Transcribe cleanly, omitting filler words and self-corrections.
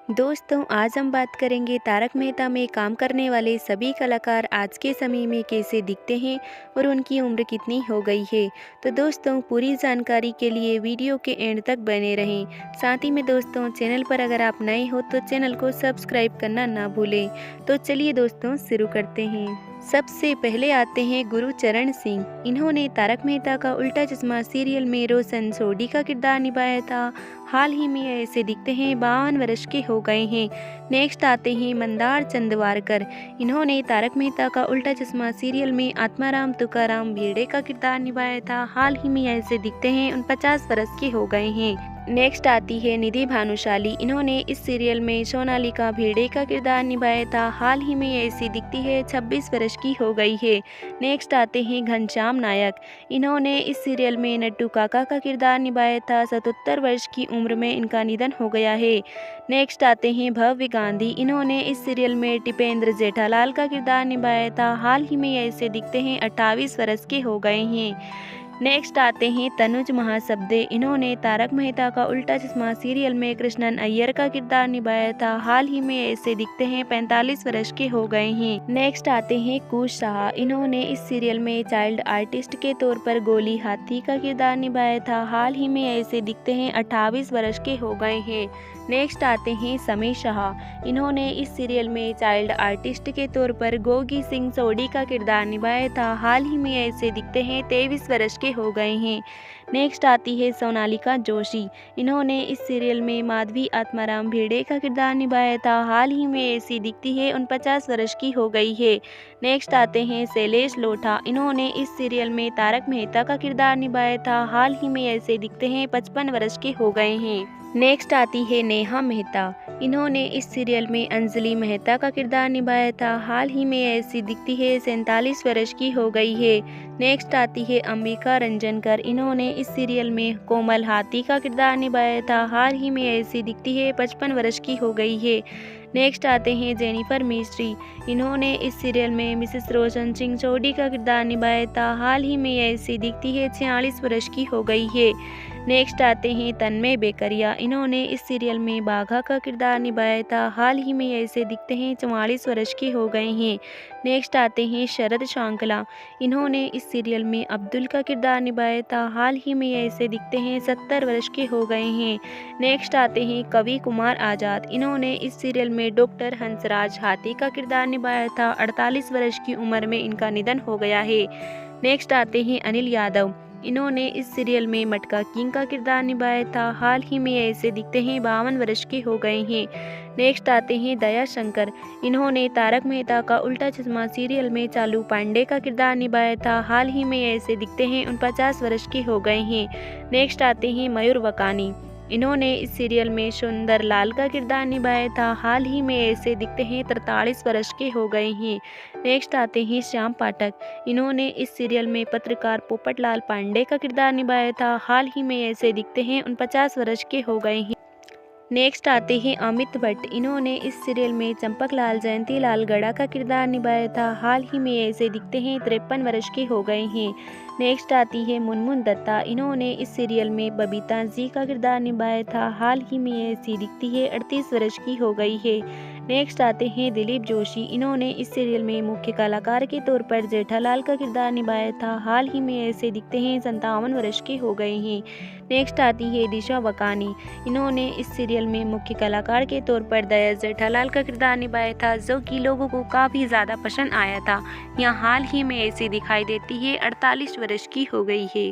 दोस्तों, आज हम बात करेंगे तारक मेहता में काम करने वाले सभी कलाकार आज के समय में कैसे दिखते हैं और उनकी उम्र कितनी हो गई है। तो दोस्तों, पूरी जानकारी के लिए वीडियो के एंड तक बने रहें। साथ ही में दोस्तों, चैनल पर अगर आप नए हो तो चैनल को सब्सक्राइब करना ना भूलें। तो चलिए दोस्तों, शुरू करते हैं। सबसे पहले आते हैं गुरुचरण सिंह। इन्होंने तारक मेहता का उल्टा चश्मा सीरियल में रोशन सोढी का किरदार निभाया था। हाल ही में ऐसे दिखते हैं 52 वर्ष के हो गए हैं। नेक्स्ट आते हैं मंदार चंदवारकर। इन्होंने तारक मेहता का उल्टा चश्मा सीरियल में आत्माराम तुकाराम भिड़े का किरदार निभाया था। हाल ही में ऐसे दिखते हैं 49 वर्ष के हो गए हैं। नेक्स्ट आती है निधि भानुशाली। इन्होंने इस सीरियल में सोनालिका भिड़े का किरदार निभाया था। हाल ही में ऐसी दिखती है 26 वर्ष की हो गई है। नेक्स्ट आते हैं घनश्याम नायक। इन्होंने इस सीरियल में नट्टू काका का किरदार निभाया था। 77 वर्ष की उम्र में इनका निधन हो गया है। नेक्स्ट आते हैं भव्य गांधी। इन्होंने इस सीरियल में टिपेंद्र जेठालाल का किरदार निभाया था। हाल ही में ऐसे दिखते हैं 28 वर्ष के हो गए हैं। नेक्स्ट आते हैं तनुज महासब्दे। इन्होंने तारक मेहता का उल्टा चश्मा सीरियल में कृष्णन अय्यर का किरदार निभाया था। हाल ही में ऐसे दिखते हैं 45 वर्ष के हो गए हैं। नेक्स्ट आते हैं कुश शाह। इन्होंने इस सीरियल में चाइल्ड आर्टिस्ट के तौर पर गोली हाथी का किरदार निभाया था। हाल ही में ऐसे दिखते हैं 28 वर्ष के हो गए हैं। नेक्स्ट आते हैं समय शाह। इन्होंने इस सीरियल में चाइल्ड आर्टिस्ट के तौर पर गोगी सिंह सोढी का किरदार निभाया था। हाल ही में ऐसे दिखते हैं 23 वर्ष के हो गए हैं। नेक्स्ट आती है सोनालिका जोशी। इन्होंने इस सीरियल में माधवी आत्माराम भिड़े का किरदार निभाया था। हाल ही में ऐसी दिखती है 49 वर्ष की हो गई है। नेक्स्ट आते हैं शैलेश लोढ़ा। इन्होंने इस सीरियल में तारक मेहता का किरदार निभाया था। हाल ही में ऐसे दिखते हैं 55 वर्ष के हो गए हैं। नेक्स्ट आती है नेहा मेहता। इन्होंने इस सीरियल में अंजलि मेहता का किरदार निभाया था। हाल ही में ऐसी दिखती है 47 वर्ष की हो गई है। नेक्स्ट आती है अंबिका रंजनकर। इन्होंने इस सीरियल में कोमल हाथी का किरदार निभाया था। हाल ही में ऐसी दिखती है 55 वर्ष की हो गई है। नेक्स्ट आते हैं जेनिफर मिस्ट्री। इन्होंने इस सीरियल में मिसेस रोशन सिंह सोढी का किरदार निभाया था। हाल ही में ऐसी दिखती है 46 वर्ष की हो गई है। नेक्स्ट आते हैं तन्मय बेकरिया। इन्होंने इस सीरियल में बाघा का किरदार निभाया था। हाल ही में ऐसे दिखते हैं 44 वर्ष के हो गए हैं। नेक्स्ट आते हैं शरद शांकला। इन्होंने इस सीरियल में अब्दुल का किरदार निभाया था। हाल ही में ऐसे दिखते हैं 70 वर्ष के हो गए हैं। नेक्स्ट आते हैं कवि कुमार आज़ाद। इन्होंने इस सीरियल में डॉक्टर हंसराज हाथी का किरदार निभाया था। 48 वर्ष की उम्र में इनका निधन हो गया है। नेक्स्ट आते हैं अनिल यादव। इन्होंने इस सीरियल में मटका किंग का किरदार निभाया था। हाल ही में ऐसे दिखते हैं 52 वर्ष के हो गए हैं। नेक्स्ट आते हैं दया शंकर। इन्होंने तारक मेहता का उल्टा चश्मा सीरियल में चालू पांडे का किरदार निभाया था। हाल ही में ऐसे दिखते हैं 49 वर्ष के हो गए हैं। नेक्स्ट आते हैं मयूर वकानी। इन्होंने इस सीरियल में सुंदर लाल का किरदार निभाया था। हाल ही में ऐसे दिखते हैं 43 वर्ष के हो गए हैं। नेक्स्ट आते हैं श्याम पाठक। इन्होंने इस सीरियल में पत्रकार पोपटलाल पांडे का किरदार निभाया था। हाल ही में ऐसे दिखते हैं 49 वर्ष के हो गए हैं। नेक्स्ट आते हैं अमित भट्ट। इन्होंने इस सीरियल में चंपकलाल जयंतीलाल गड़ा का किरदार निभाया था। हाल ही में ऐसे दिखते हैं 53 वर्ष के हो गए हैं। नेक्स्ट आती है मुनमुन दत्ता। इन्होंने इस सीरियल में बबीता जी का किरदार निभाया था। हाल ही में ऐसी दिखती है 38 वर्ष की हो गई है। नेक्स्ट आते हैं दिलीप जोशी। इन्होंने इस सीरियल में मुख्य कलाकार के तौर पर जेठालाल का किरदार निभाया था। हाल ही में ऐसे दिखते हैं 57 वर्ष के हो गए हैं। नेक्स्ट आती है दिशा वकानी। इन्होंने इस सीरियल में मुख्य कलाकार के तौर पर दया जेठालाल का किरदार निभाया था, जो कि लोगों को काफ़ी ज़्यादा पसंद आया था। यह हाल ही में ऐसी दिखाई देती है 48 वर्ष की हो गई है।